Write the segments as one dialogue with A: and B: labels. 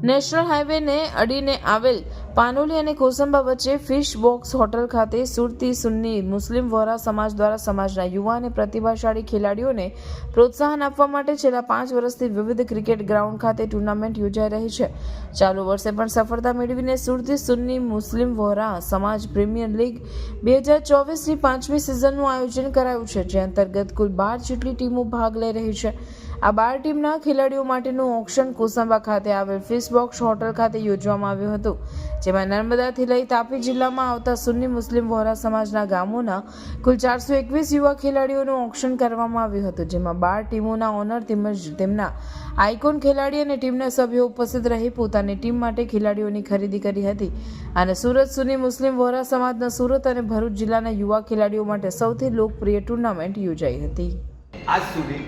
A: National હાઈવેને અડીને આવેલ પાનોલી અને કોસંબા વચ્ચે ફિશ બોક્સ હોટલ ખાતે સુરતી સુન્ની મુસ્લિમ વોરા સમાજ દ્વારા સમાજના યુવા અને પ્રતિભાશાળી ખેલાડીઓને પ્રોત્સાહન આપવા માટે છેલ્લા 5 વર્ષથી વિવિધ ક્રિકેટ ગ્રાઉન્ડ ખાતે ટુર્નામેન્ટ યોજાઈ રહી છે। ચાલુ વર્ષે પણ સફળતા મેળવીને સુરતી સુન્ની મુસ્લિમ વોરા સમાજ પ્રીમિયર લીગ 2024ની 5મી સિઝનનું આયોજન કરાયું છે, જે અંતર્ગત કુલ 12 જેટલી ટીમો ભાગ લઈ રહી છે। આ 12 ટીમના ખેલાડીઓ માટેનું ઓક્શન કોસંબા ખાતે આવેલ ફિશ બોક્સ હોટલ ખાતે યોજવામાં આવ્યું હતું, જેમાં નર્મદાથી લઈ તાપી જિલ્લામાં આવતા સુન્ની મુસ્લિમ વોરા સમાજના ગામોના કુલ 421 યુવા ખેલાડીઓનું ઓક્શન કરવામાં આવ્યું હતું, જેમાં 12 ટીમોના ઓનર તેમજ તેમના આઇકોન ખેલાડી અને ટીમના સભ્યો ઉપસ્થિત રહી પોતાની ટીમ માટે ખેલાડીઓની ખરીદી કરી હતી। અને સુરત સુન્ની મુસ્લિમ વોરા સમાજના સુરત અને ભરૂચ જિલ્લાના યુવા ખેલાડીઓ માટે સૌથી લોકપ્રિય ટુર્નામેન્ટ યોજાઈ હતી।
B: આજ સુધી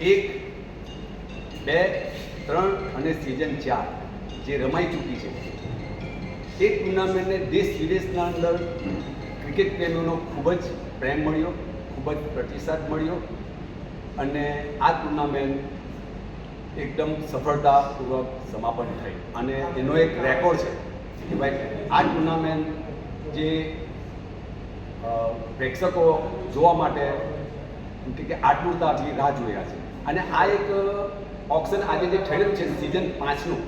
B: 1, 2, 3 અને સિઝન 4 જે રમાઈ ચૂકી છે, એ ટુર્નામેન્ટને દેશ વિદેશના અંદર ક્રિકેટ પ્રેમીઓનો ખૂબ જ પ્રેમ મળ્યો, ખૂબ જ પ્રતિસાદ મળ્યો અને આ ટુર્નામેન્ટ એકદમ સફળતાપૂર્વક સમાપન થઈ। અને એનો એક રેકોર્ડ છે કે ભાઈ આ ટુર્નામેન્ટ જે પ્રેક્ષકો જોવા માટે કે આતુરતાથી રાહ જોયા છે। અને આ એક ઓક્શન આજે જે થયેલું છે સિઝન 5નું,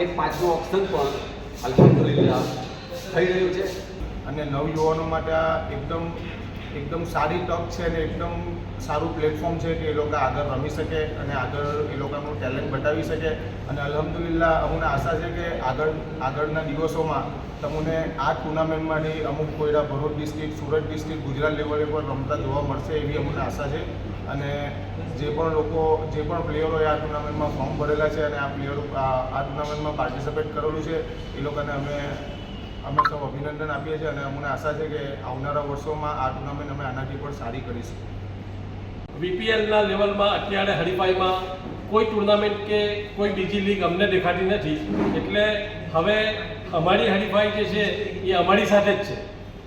B: એ 5નું ઓક્શન પણ અલ્હમ્દુલિલ્લાહ થઈ રહ્યું છે
C: અને નવયુવાનો માટે આ એકદમ સારી તક છે અને એકદમ સારું પ્લેટફોર્મ છે કે એ લોકો આગળ રમી શકે અને આગળ એ લોકોનું ટેલેન્ટ બતાવી શકે। અને અલ્હમ્દુલિલ્લાહ અમને આશા છે કે આગળના દિવસોમાં તમને આ ટુર્નામેન્ટમાંથી અમુક કોઈરા ભરૂચ ડિસ્ટ્રિક્ટ, સુરત ડિસ્ટ્રિક્ટ, ગુજરાત લેવલે પર રમતા જોવા મળશે એવી અમને આશા છે। અને જે પણ પ્લેયરોએ આ ટુર્નામેન્ટમાં ફોર્મ ભરેલા છે અને આ ટુર્નામેન્ટમાં પાર્ટિસિપેટ કરેલું છે એ લોકોને અમે સૌ અભિનંદન આપીએ છીએ અને અમને આશા છે કે આવનારા વર્ષોમાં આ ટુર્નામેન્ટ અમે આનાથી પણ સારી કરીશું।
D: વીપીએલના લેવલમાં અત્યારે હરીફાઈમાં કોઈ ટુર્નામેન્ટ કે કોઈ બીજી લીગ અમને દેખાતી નથી, એટલે હવે અમારી હરીફાઈ જે છે એ અમારી સાથે જ છે,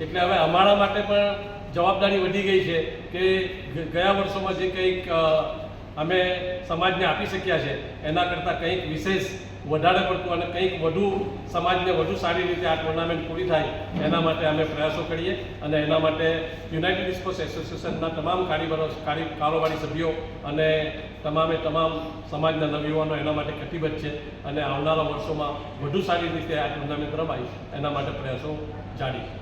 D: એટલે હવે અમારા માટે પણ જવાબદારી વધી ગઈ છે કે ગયા વર્ષોમાં જે કંઈક અમે સમાજને આપી શક્યા છે એના કરતાં કંઈક વિશેષ વધારે પડતું અને કંઈક વધુ સમાજને વધુ સારી રીતે આ ટુર્નામેન્ટ પૂરી થાય એના માટે અમે પ્રયાસો કરીએ। અને એના માટે યુનાઇટેડ સ્પોર્ટ્સ એસોસિએશનના તમામ કારોબારી સભ્યો અને તમામ સમાજના નવયુવાનો એના માટે કટિબદ્ધ છે અને આવનારા વર્ષોમાં વધુ સારી રીતે આ ટુર્નામેન્ટ રમાય એના માટે પ્રયાસો જારી છે।